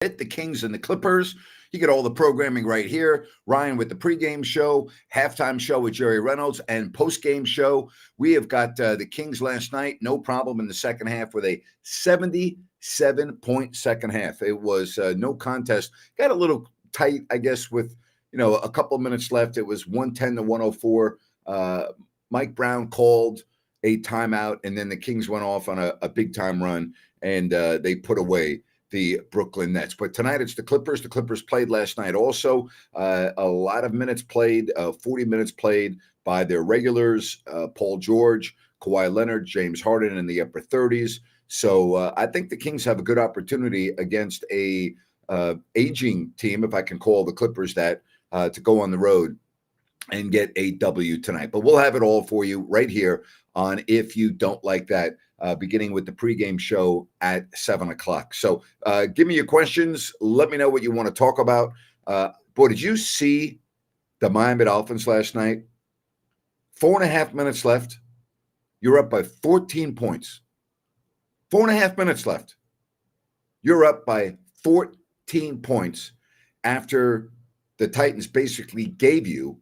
Hit the Kings and the Clippers. You get all the programming right here. Ryan with the pregame show, halftime show with Jerry Reynolds, and postgame show. We have got the Kings last night. No problem in the second half with a 77-point second half. It was no contest. Got a little tight, I guess, with a couple of minutes left. It was 110 to 104. Mike Brown called a timeout, and then the Kings went off on a big-time run, and they put away the Brooklyn Nets. But tonight it's the Clippers. The Clippers played last night also. A lot of minutes played, 40 minutes played by their regulars, Paul George, Kawhi Leonard, James Harden in the upper 30s. So I think the Kings have a good opportunity against a aging team, if I can call the Clippers that, to go on the road and get a W tonight. But we'll have it all for you right here on If You Don't Like That, beginning with the pregame show at 7 o'clock. So give me your questions. Let me know what you want to talk about. Boy, did you see the Miami Dolphins last night? 4.5 minutes left. You're up by 14 points. 4.5 minutes left. You're up by 14 points after the Titans basically gave you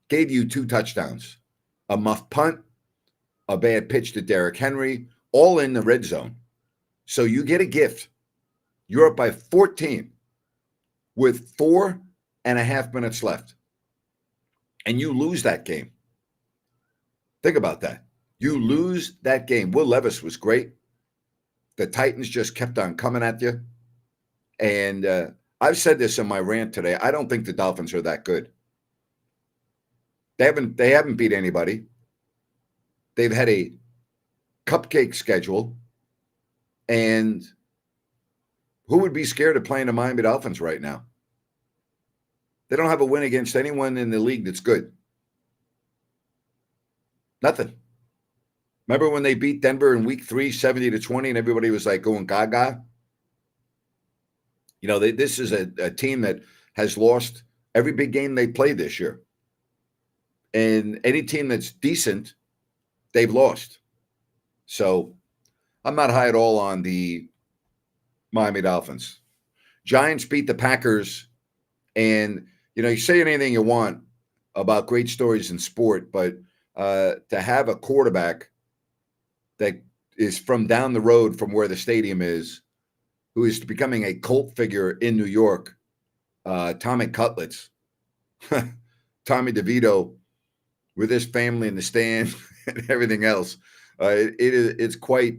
2 touchdowns, a muff punt, a bad pitch to Derrick Henry, all in the red zone. So you get a gift. You're up by 14 with 4.5 minutes left. And you lose that game. Think about that. You lose that game. Will Levis was great. The Titans just kept on coming at you. And I've said this in my rant today. I don't think the Dolphins are that good. They haven't beat anybody. They've had a cupcake schedule. And who would be scared of playing the Miami Dolphins right now? They don't have a win against anyone in the league that's good. Nothing. Remember when they beat Denver in week 3, 70-20, and everybody was like going gaga? This is a team that has lost every big game they played this year. And any team that's decent, they've lost. So I'm not high at all on the Miami Dolphins. Giants beat the Packers. And, you say anything you want about great stories in sport, but to have a quarterback that is from down the road from where the stadium is, who is becoming a cult figure in New York, Tommy Cutlets, Tommy DeVito, with his family in the stand and everything else, it's quite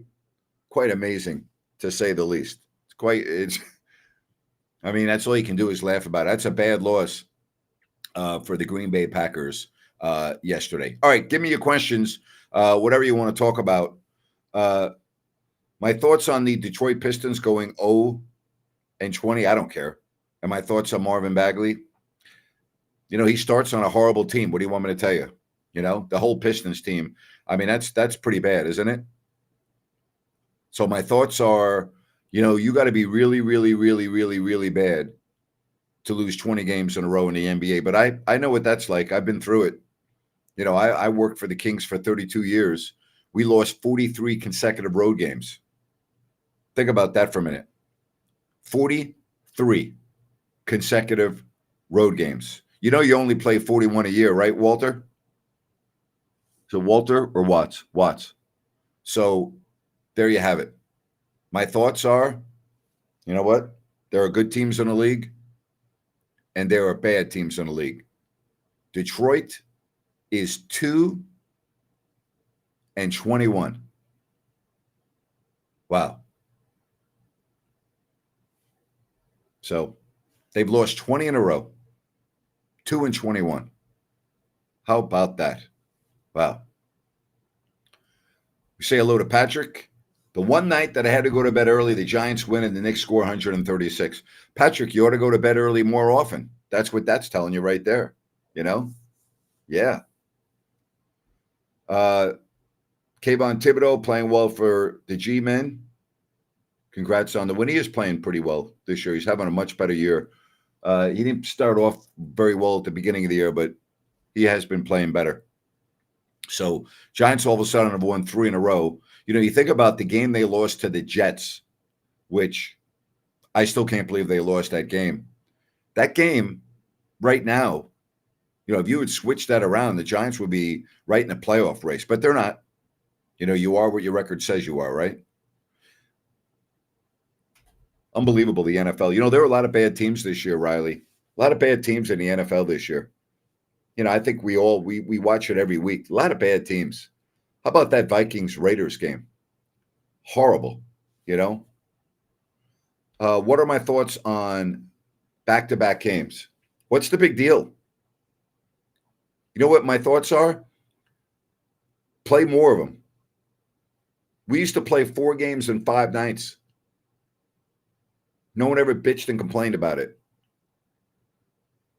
amazing, to say the least. That's all you can do is laugh about it. That's a bad loss for the Green Bay Packers yesterday. All right, give me your questions, whatever you want to talk about. My thoughts on the Detroit Pistons going 0-20, I don't care. And my thoughts on Marvin Bagley, he starts on a horrible team. What do you want me to tell you? The whole Pistons team. That's pretty bad, isn't it? So my thoughts are, you got to be really, really, really, really, really bad to lose 20 games in a row in the NBA. But I know what that's like. I've been through it. I worked for the Kings for 32 years. We lost 43 consecutive road games. Think about that for a minute. 43 consecutive road games. You only play 41 a year, right, Walter? So Walter or Watts? Watts. So there you have it. My thoughts are, you know what? There are good teams in the league, and there are bad teams in the league. Detroit is 2-21. Wow. So they've lost 20 in a row. 2-21. How about that? Wow. We say hello to Patrick. The one night that I had to go to bed early, the Giants win and the Knicks score 136. Patrick, you ought to go to bed early more often. That's what that's telling you right there. Yeah. Kayvon Thibodeau playing well for the G-men. Congrats on the win. He is playing pretty well this year. He's having a much better year. He didn't start off very well at the beginning of the year, but he has been playing better. So Giants all of a sudden have won 3 in a row. You think about the game they lost to the Jets, which I still can't believe they lost that game. That game right now, if you would switch that around, the Giants would be right in the playoff race, but they're not. You are what your record says you are, right? Unbelievable, the NFL. There are a lot of bad teams this year, Riley. A lot of bad teams in the NFL this year. I think we watch it every week. A lot of bad teams. How about that Vikings Raiders game? Horrible, What are my thoughts on back-to-back games? What's the big deal? You know what my thoughts are? Play more of them. We used to play 4 games in 5 nights. No one ever bitched and complained about it.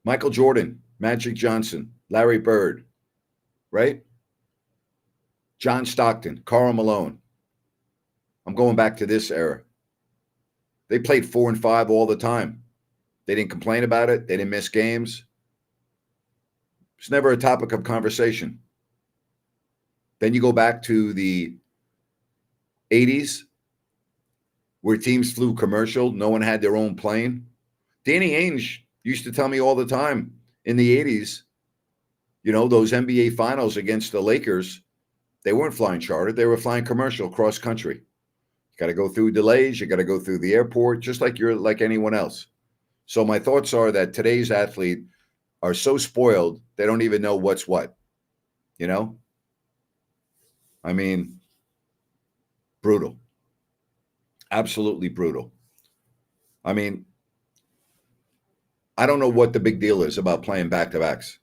Michael Jordan, Magic Johnson, Larry Bird, right? John Stockton, Karl Malone. I'm going back to this era. They played 4 and 5 all the time. They didn't complain about it. They didn't miss games. It's never a topic of conversation. Then you go back to the 80s where teams flew commercial. No one had their own plane. Danny Ainge used to tell me all the time in the 80s, those NBA finals against the Lakers, they weren't flying charter. They were flying commercial cross country. You got to go through delays. You got to go through the airport, just like you're like anyone else. So my thoughts are that today's athlete are so spoiled, they don't even know what's what, I mean, brutal. Absolutely brutal. I mean, I don't know what the big deal is about playing back-to-backs.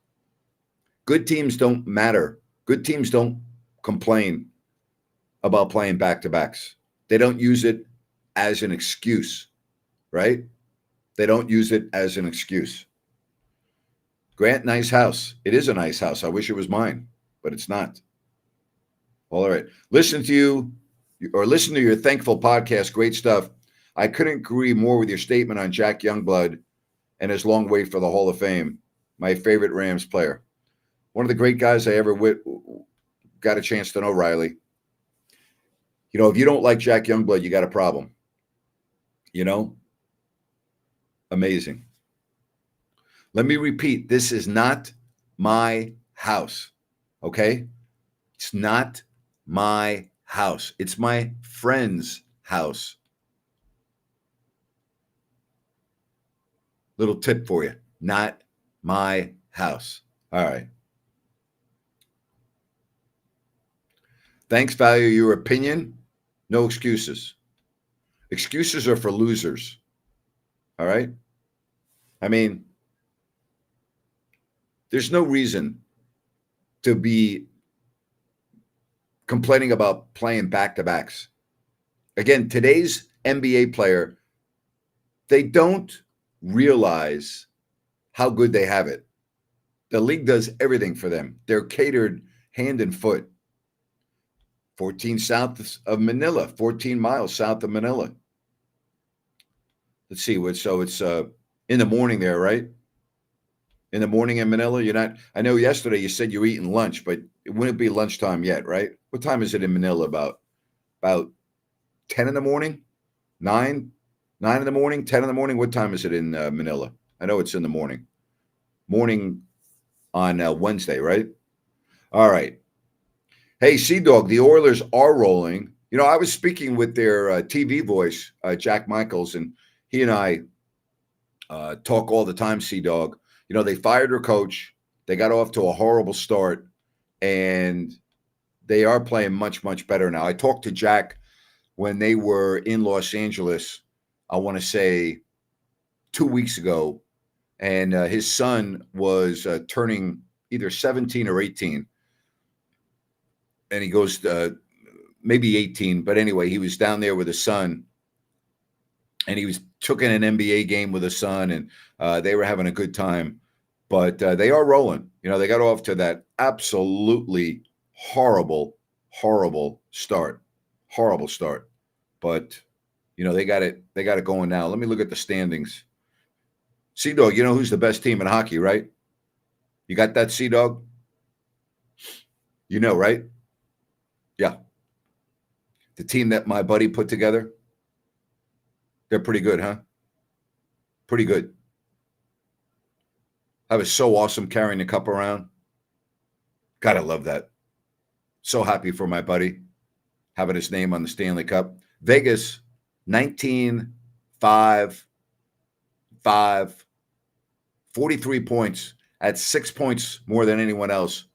Good teams don't matter. Good teams don't complain about playing back-to-backs. They don't use it as an excuse, right? They don't use it as an excuse. Grant, nice house. It is a nice house. I wish it was mine, but it's not. All right. Listen to your Thankful podcast. Great stuff. I couldn't agree more with your statement on Jack Youngblood and his long wait for the Hall of Fame. My favorite Rams player. One of the great guys I ever got a chance to know, Riley. If you don't like Jack Youngblood, you got a problem. Amazing. Let me repeat. This is not my house. Okay? It's not my house. It's my friend's house. Little tip for you. Not my house. All right. Thanks, value your opinion. No excuses. Excuses are for losers. All right? I mean, there's no reason to be complaining about playing back-to-backs. Again, today's NBA player, they don't realize how good they have it. The league does everything for them. They're catered hand and foot. 14 south of Manila, 14 miles south of Manila. Let's see. So it's in the morning there, right? In the morning in Manila, I know yesterday you said you're eating lunch, but it wouldn't be lunchtime yet, right? What time is it in Manila? About 10 in the morning? 9 in the morning, 10 in the morning? What time is it in Manila? I know it's in the morning. Morning on Wednesday, right? All right. Hey, Sea-Dog, the Oilers are rolling. I was speaking with their TV voice, Jack Michaels, and he and I talk all the time, Sea-Dog. They fired their coach. They got off to a horrible start, and they are playing much, much better now. I talked to Jack when they were in Los Angeles, I want to say 2 weeks ago, and his son was turning either 17 or 18. And he goes, maybe 18, but anyway, he was down there with his son, and he took in an NBA game with his son, and they were having a good time. But they are rolling. They got off to that absolutely horrible start. Horrible start. But, they got it going now. Let me look at the standings. Sea-Dog, who's the best team in hockey, right? You got that, Sea-Dog? Right? Yeah. The team that my buddy put together, they're pretty good, huh? Pretty good. That was so awesome carrying the cup around. Gotta love that. So happy for my buddy having his name on the Stanley Cup. Vegas, 19, 5, 5, 43 points at 6 points more than anyone else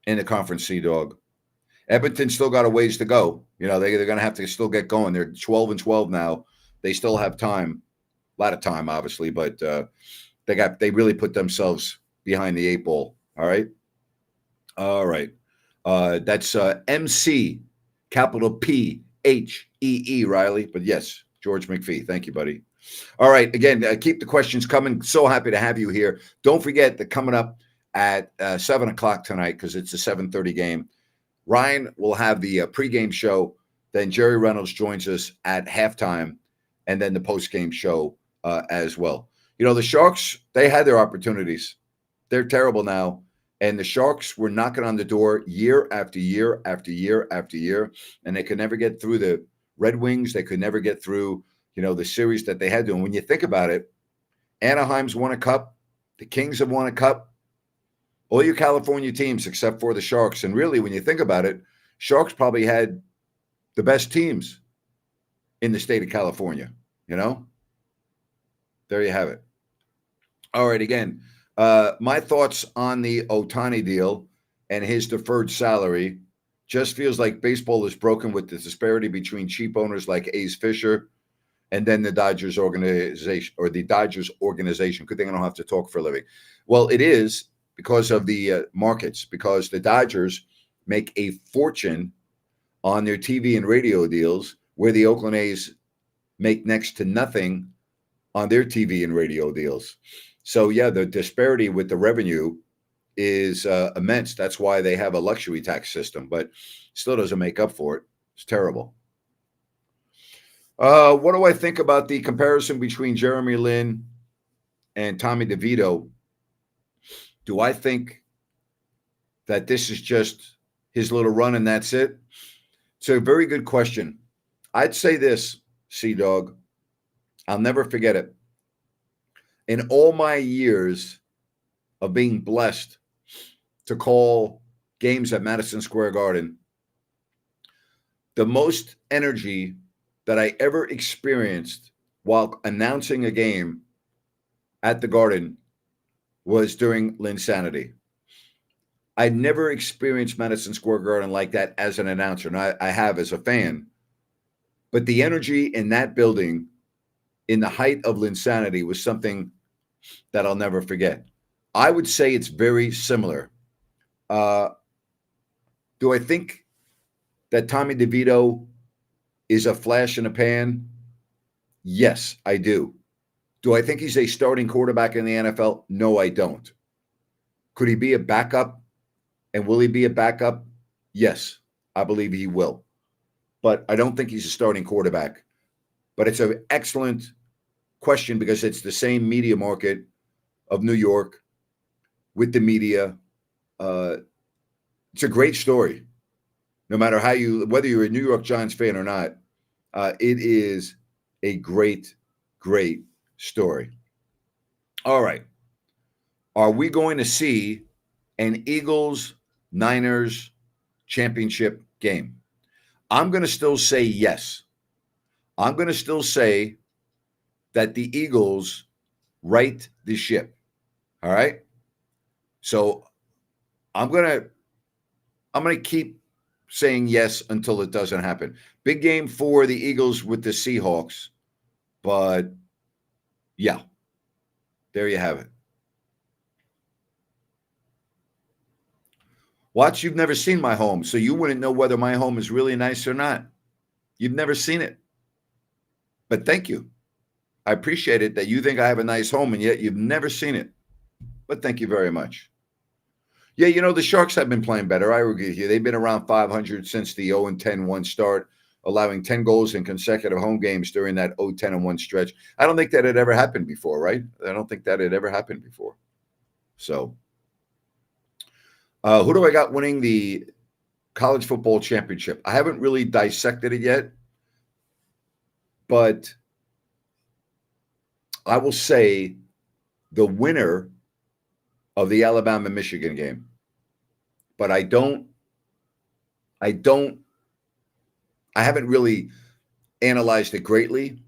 in the conference, Sea Dog. Edmonton still got a ways to go. You know, they're going to have to still get going. They're 12-12 now. They still have time, a lot of time, obviously, but they really put themselves behind the 8 ball. All right. All right. That's MC, capital P-H-E-E, Riley. But yes, George McPhee. Thank you, buddy. All right. Again, keep the questions coming. So happy to have you here. Don't forget that coming up at 7 o'clock tonight, because it's a 7:30 game, Ryan will have the pregame show. Then Jerry Reynolds joins us at halftime, and then the postgame show as well. You know, the Sharks, they had their opportunities. They're terrible now. And the Sharks were knocking on the door year after year after year after year, and they could never get through the Red Wings. They could never get through, you know, the series that they had to. And when you think about it, Anaheim's won a cup. The Kings have won a cup. All your California teams except for the Sharks. And really, when you think about it, Sharks probably had the best teams in the state of California, you know? There you have it. All right, again, my thoughts on the Ohtani deal and his deferred salary. Just feels like baseball is broken with the disparity between cheap owners like Ace Fisher and then the Dodgers organization Good thing I don't have to talk for a living. Well, it is because of the markets, because the Dodgers make a fortune on their TV and radio deals, where the Oakland A's make next to nothing on their TV and radio deals. So, yeah, the disparity with the revenue is immense. That's why they have a luxury tax system, but still doesn't make up for it. It's terrible. What do I think about the comparison between Jeremy Lin and Tommy DeVito? Do I think that this is just his little run and that's it? It's a very good question. I'd say this, Sea Dog. I'll never forget it. In all my years of being blessed to call games at Madison Square Garden, the most energy that I ever experienced while announcing a game at the Garden was during Linsanity. I'd never experienced Madison Square Garden like that as an announcer, and I have as a fan. But the energy in that building in the height of Linsanity was something that I'll never forget. I would say it's very similar. Do I think that Tommy DeVito is a flash in a pan? Yes, I do. Do I think he's a starting quarterback in the NFL? No, I don't. Could he be a backup? And will he be a backup? Yes, I believe he will. But I don't think he's a starting quarterback. But it's an excellent question because it's the same media market of New York with the media. It's a great story. No matter whether you're a New York Giants fan or not, it is a great, great story. All right. Are we going to see an Eagles-Niners championship game? I'm going to still say yes. I'm going to still say that the Eagles right the ship. All right? So I'm going to keep saying yes until it doesn't happen. Big game for the Eagles with the Seahawks. But yeah, there you have it. Watch, you've never seen my home, so you wouldn't know whether my home is really nice or not. You've never seen it. But thank you. I appreciate it that you think I have a nice home, and yet you've never seen it. But thank you very much. Yeah, you know, the Sharks have been playing better. I agree with you. They've been around 500 since the 0-10-1 start, allowing 10 goals in consecutive home games during that 0-10-1 stretch. I don't think that had ever happened before, right? I don't think that had ever happened before. So, who do I got winning the college football championship? I haven't really dissected it yet, but I will say the winner of the Alabama-Michigan game. But I haven't really analyzed it greatly.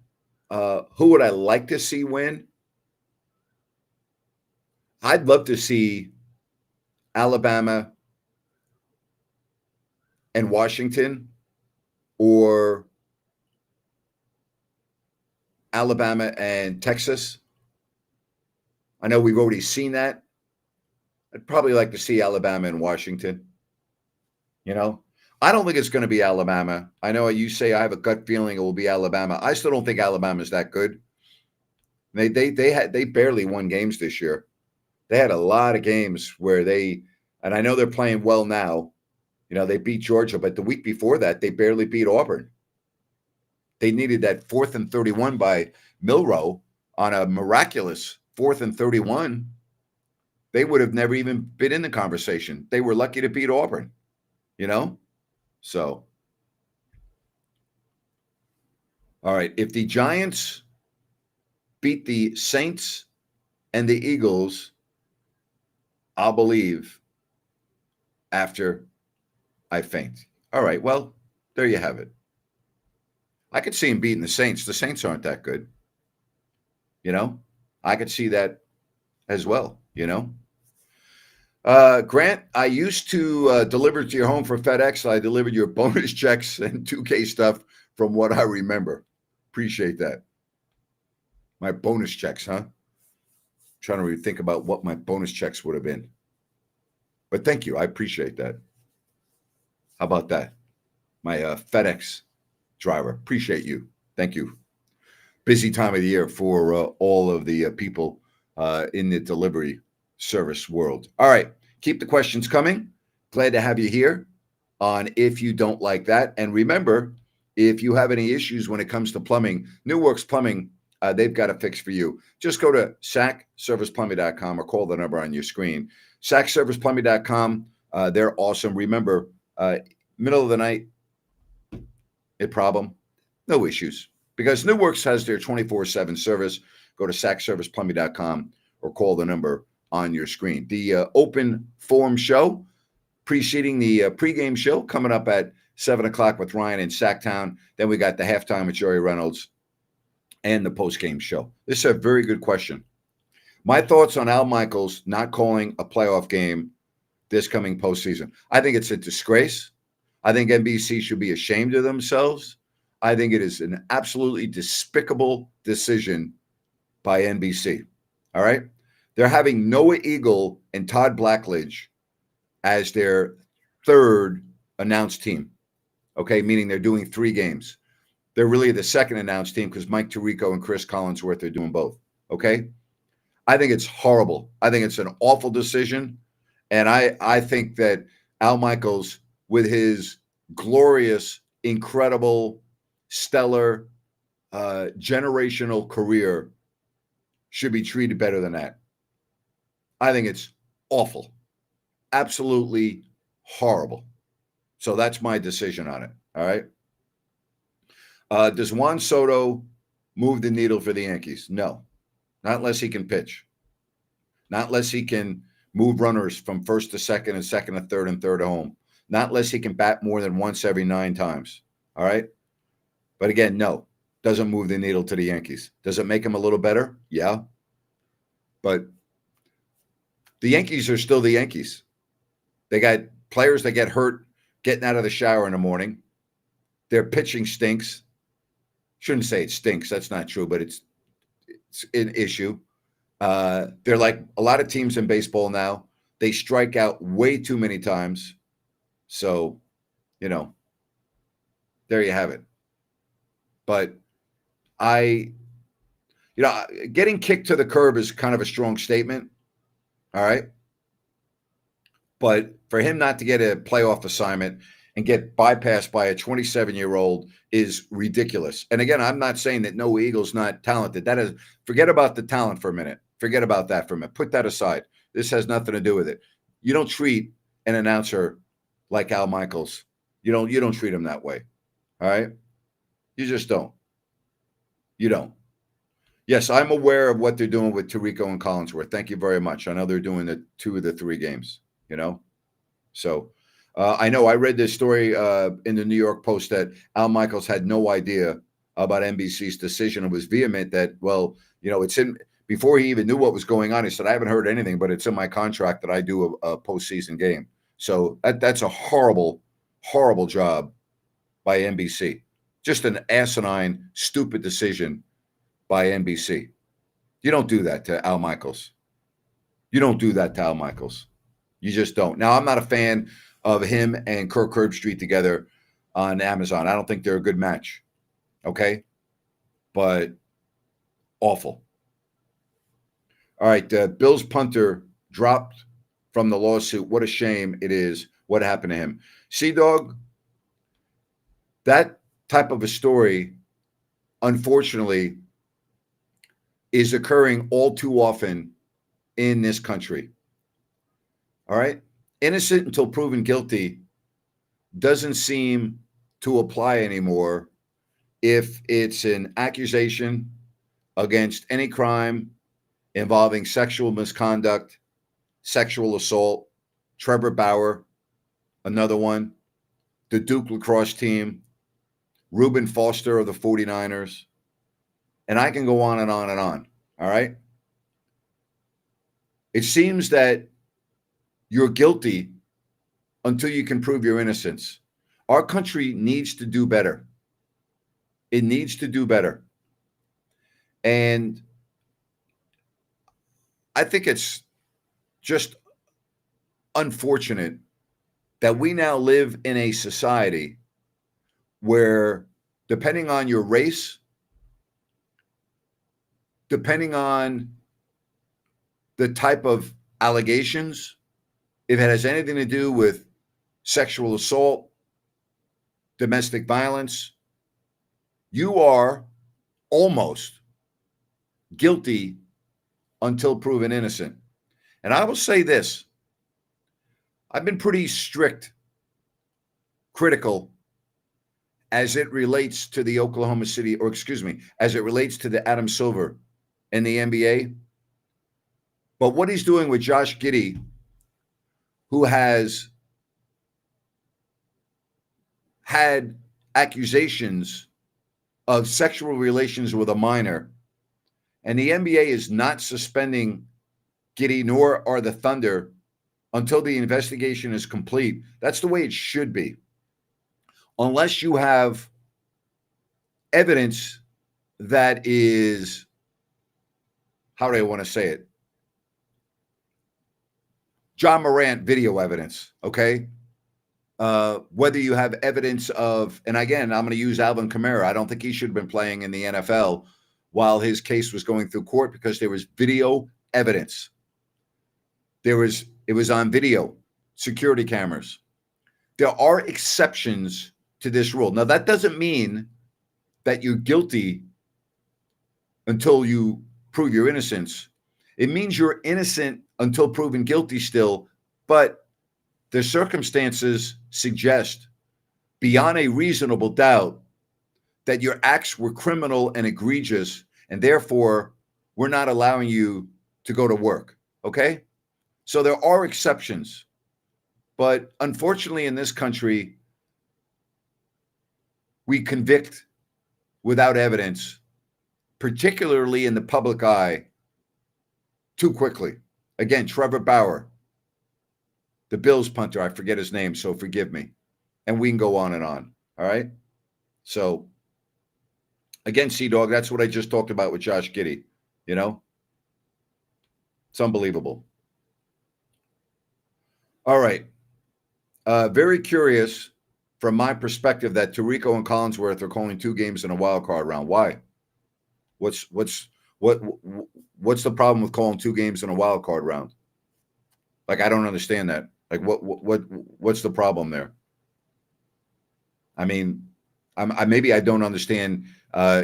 Who would I like to see win? I'd love to see Alabama and Washington, or Alabama and Texas. I know we've already seen that. I'd probably like to see Alabama and Washington. You know, I don't think it's going to be Alabama. I know you say I have a gut feeling it will be Alabama. I still don't think Alabama's that good. They barely won games this year. They had a lot of games where and I know they're playing well now. You know, they beat Georgia, but the week before that, they barely beat Auburn. They needed that 4th and 31 by Milroe on a miraculous 4th and 31. They would have never even been in the conversation. They were lucky to beat Auburn, you know? So, all right. If the Giants beat the Saints and the Eagles, I'll believe after I faint. All right. Well, there you have it. I could see him beating the Saints. The Saints aren't that good. You know, I could see that as well, you know. Grant, I used to deliver to your home for FedEx. I delivered your bonus checks and 2K stuff from what I remember. Appreciate that. My bonus checks, huh? Trying to really think about what my bonus checks would have been. But thank you. I appreciate that. How about that? My FedEx driver. Appreciate you. Thank you. Busy time of the year for all of the people in the delivery service world. All right. Keep the questions coming. Glad to have you here on If You Don't Like That. And remember, if you have any issues when it comes to plumbing, New Works Plumbing, they've got a fix for you. Just go to sackserviceplumbing.com or call the number on your screen. sackserviceplumbing.com. They're awesome. Remember, middle of the night, a problem, no issues. Because New Works has their 24/7 service. Go to sackserviceplumbing.com or call the number on your screen. The open forum show preceding the pregame show coming up at 7 o'clock with Ryan in Sacktown. Then we got the halftime with Jerry Reynolds and the postgame show. This is a very good question. My thoughts on Al Michaels not calling a playoff game this coming postseason. I think it's a disgrace. I think NBC should be ashamed of themselves. I think it is an absolutely despicable decision by NBC. All right. They're having Noah Eagle and Todd Blackledge as their third announced team. Okay. Meaning they're doing 3 games. They're really the second announced team because Mike Tirico and Chris Collinsworth are doing both. Okay. I think it's horrible. I think it's an awful decision. And I think that Al Michaels, with his glorious, incredible, stellar, generational career, should be treated better than that. I think it's awful. Absolutely horrible. So that's my decision on it. All right. Does Juan Soto move the needle for the Yankees? No, not unless he can pitch. Not unless he can move runners from first to second and second to third and third to home. Not unless he can bat more than once every 9 times. All right. But again, no, doesn't move the needle to the Yankees. Does it make him a little better? Yeah. But the Yankees are still the Yankees. They got players that get hurt getting out of the shower in the morning. Their pitching stinks. Shouldn't say it stinks. That's not true, but it's an issue. They're like a lot of teams in baseball now. They strike out way too many times. So, you know, there you have it. But getting kicked to the curb is kind of a strong statement. All right. But for him not to get a playoff assignment and get bypassed by a 27-year-old is ridiculous. And again, I'm not saying that Noah Eagle's not talented. That is, forget about the talent for a minute. Forget about that for a minute. Put that aside. This has nothing to do with it. You don't treat an announcer like Al Michaels. You don't treat him that way. All right? You just don't. You don't. Yes, I'm aware of what they're doing with Tirico and Collinsworth. Thank you very much. I know they're doing the 2 of the 3 games, you know? So, I know I read this story in the New York Post that Al Michaels had no idea about NBC's decision and was vehement that, well, it's in before he even knew what was going on. He said, I haven't heard anything, but it's in my contract that I do a postseason game. So that's a horrible, horrible job by NBC. Just an asinine, stupid decision by NBC. You don't do that to Al Michaels. You don't do that to Al Michaels. You just don't. Now, I'm not a fan of him and Kirk Herbstreit together on Amazon. I don't think they're a good match. Okay? But awful. All right. Bills punter dropped from the lawsuit. What a shame it is. What happened to him? Dog, that type of a story, unfortunately, is occurring all too often in this country. All right? Innocent until proven guilty doesn't seem to apply anymore if it's an accusation against any crime involving sexual misconduct, sexual assault. Trevor Bauer, another one. The Duke lacrosse team. Reuben Foster of the 49ers. And I can go on and on and on. All right? It seems that you're guilty until you can prove your innocence. Our country needs to do better. It needs to do better. And I think it's just unfortunate that we now live in a society where, depending on your race, depending on the type of allegations, if it has anything to do with sexual assault, domestic violence, you are almost guilty until proven innocent. And I will say this. I've been pretty strict, critical, as it relates to the Oklahoma City, or excuse me, as it relates to the Adam Silver and the NBA. But what he's doing with Josh Giddey, who has had accusations of sexual relations with a minor, and the NBA is not suspending Giddey, nor are the Thunder, until the investigation is complete. That's the way it should be. Unless you have evidence that is, how do I want to say it? John Morant video evidence, okay? Whether you have evidence of, and again, I'm going to use Alvin Kamara. I don't think he should have been playing in the NFL while his case was going through court because there was video evidence. It was on video, security cameras. There are exceptions to this rule. Now, that doesn't mean that you're guilty until you prove your innocence. It means you're innocent until proven guilty still, but the circumstances suggest beyond a reasonable doubt that your acts were criminal and egregious, and therefore we're not allowing you to go to work, okay? So there are exceptions, but unfortunately in this country, we convict without evidence, particularly in the public eye, too quickly. Again, Trevor Bauer, the Bills punter, I forget his name, so forgive me. And we can go on and on, all right? So, again, Dog, that's what I just talked about with Josh Giddey, you know? It's unbelievable. All right. Very curious from my perspective that Tirico and Collinsworth are calling 2 games in a wild card round. Why? What's the problem with calling 2 games in a wild card round? Like, I don't understand that. Like, what's the problem there? I mean, maybe I don't understand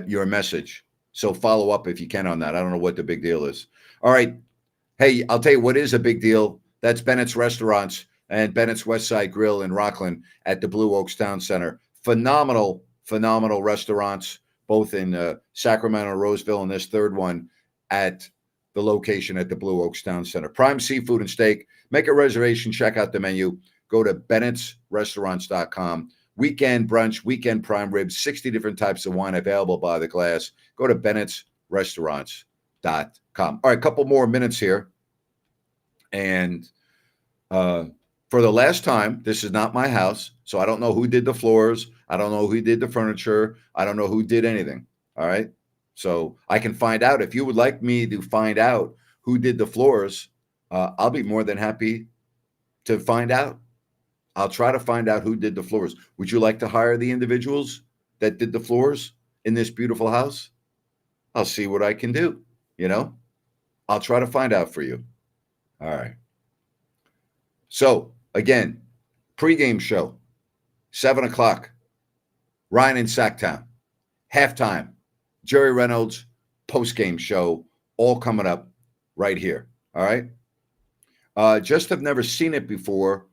your message. So follow up if you can on that. I don't know what the big deal is. All right. Hey, I'll tell you what is a big deal. That's Bennett's Restaurants and Bennett's Westside Grill in Rockland at the Blue Oaks Town Center. Phenomenal restaurants. both in Sacramento, Roseville, and this third one at the location at the Blue Oaks Town Center. Prime Seafood and Steak. Make a reservation. Check out the menu. Go to Bennett'sRestaurants.com. Weekend brunch, weekend prime ribs, 60 different types of wine available by the glass. Go to Bennett'sRestaurants.com. All right, a couple more minutes here. And for the last time, this is not my house, so I don't know who did the floors. I don't know who did the furniture. I don't know who did anything. All right. So I can find out. If you would like me to find out who did the floors, I'll be more than happy to find out. I'll try to find out who did the floors. Would you like to hire the individuals that did the floors in this beautiful house? I'll see what I can do. I'll try to find out for you. All right. So again, pregame show, 7:00. Ryan in Sacktown. Halftime, Jerry Reynolds, postgame show, all coming up right here. All right. Just have never seen it before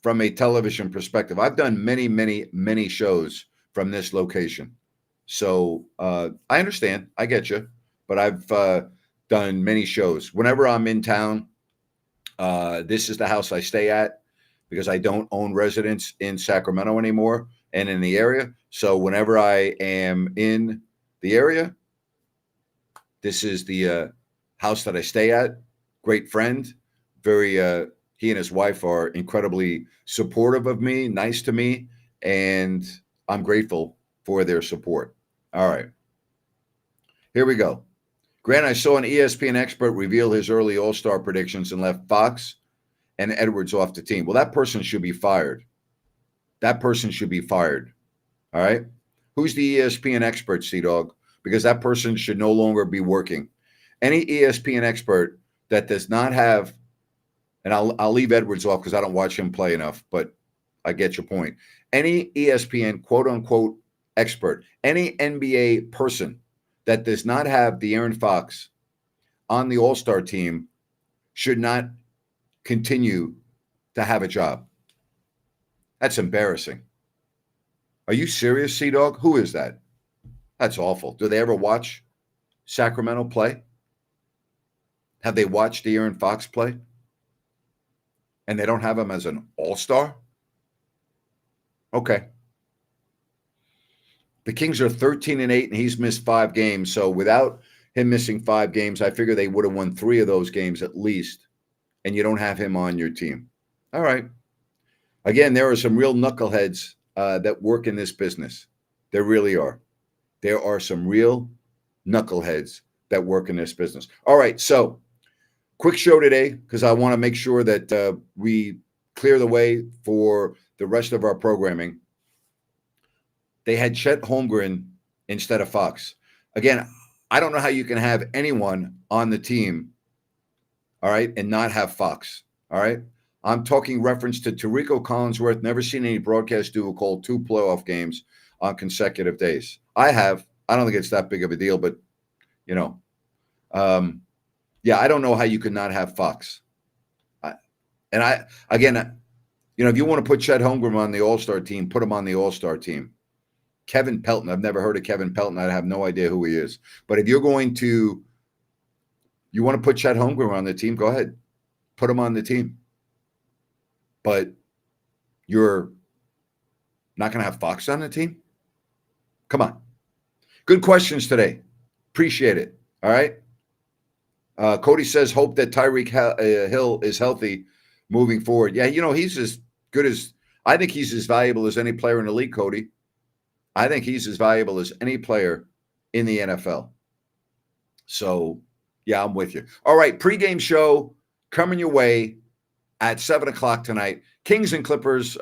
from a television perspective. I've done many, many, many shows from this location. So I understand. I get you. But I've done many shows. Whenever I'm in town, this is the house I stay at because I don't own residence in Sacramento anymore and in the area. So whenever I am in the area, this is the house that I stay at. Great friend. He and his wife are incredibly supportive of me, nice to me, and I'm grateful for their support. All right. Here we go. Grant, I saw an ESPN expert reveal his early All-Star predictions and left Fox and Edwards off the team. Well, that person should be fired. That person should be fired. All right? Who's the ESPN expert, Sea-Dog? Because that person should no longer be working. Any ESPN expert that does not have, and I'll leave Edwards off because I don't watch him play enough, but I get your point. Any ESPN quote-unquote expert, any NBA person that does not have De'Aaron Fox on the All-Star team should not continue to have a job. That's embarrassing. Are you serious, Sea-Dog? Who is that? That's awful. Do they ever watch Sacramento play? Have they watched De'Aaron Fox play? And they don't have him as an all-star? Okay. The Kings are 13-8, and he's missed 5 games. So without him missing 5 games, I figure they would have won 3 of those games at least, and you don't have him on your team. All right. Again, there are some real knuckleheads that work in this business. There really are. There are some real knuckleheads that work in this business. All right, so quick show today because I want to make sure that we clear the way for the rest of our programming. They had Chet Holmgren instead of Fox. Again, I don't know how you can have anyone on the team, all right, and not have Fox, all right? I'm talking reference to Tarico Collinsworth. Never seen any broadcast duo call 2 playoff games on consecutive days. I have. I don't think it's that big of a deal, but, yeah, I don't know how you could not have Fox. If you want to put Chet Holmgren on the All-Star team, put him on the All-Star team. Kevin Pelton. I've never heard of Kevin Pelton. I have no idea who he is. But if you want to put Chet Holmgren on the team, go ahead. Put him on the team. But you're not going to have Fox on the team? Come on. Good questions today. Appreciate it. All right. Cody says, hope that Tyreek Hill is healthy moving forward. Yeah, he's as good as – I think he's as valuable as any player in the league, Cody. I think he's as valuable as any player in the NFL. So, yeah, I'm with you. All right, pregame show coming your way at 7 o'clock tonight. Kings and Clippers.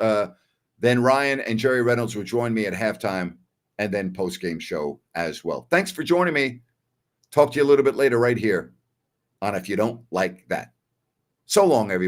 Then Ryan and Jerry Reynolds will join me at halftime and then postgame show as well. Thanks for joining me. Talk to you a little bit later right here on If You Don't Like That. So long, everybody.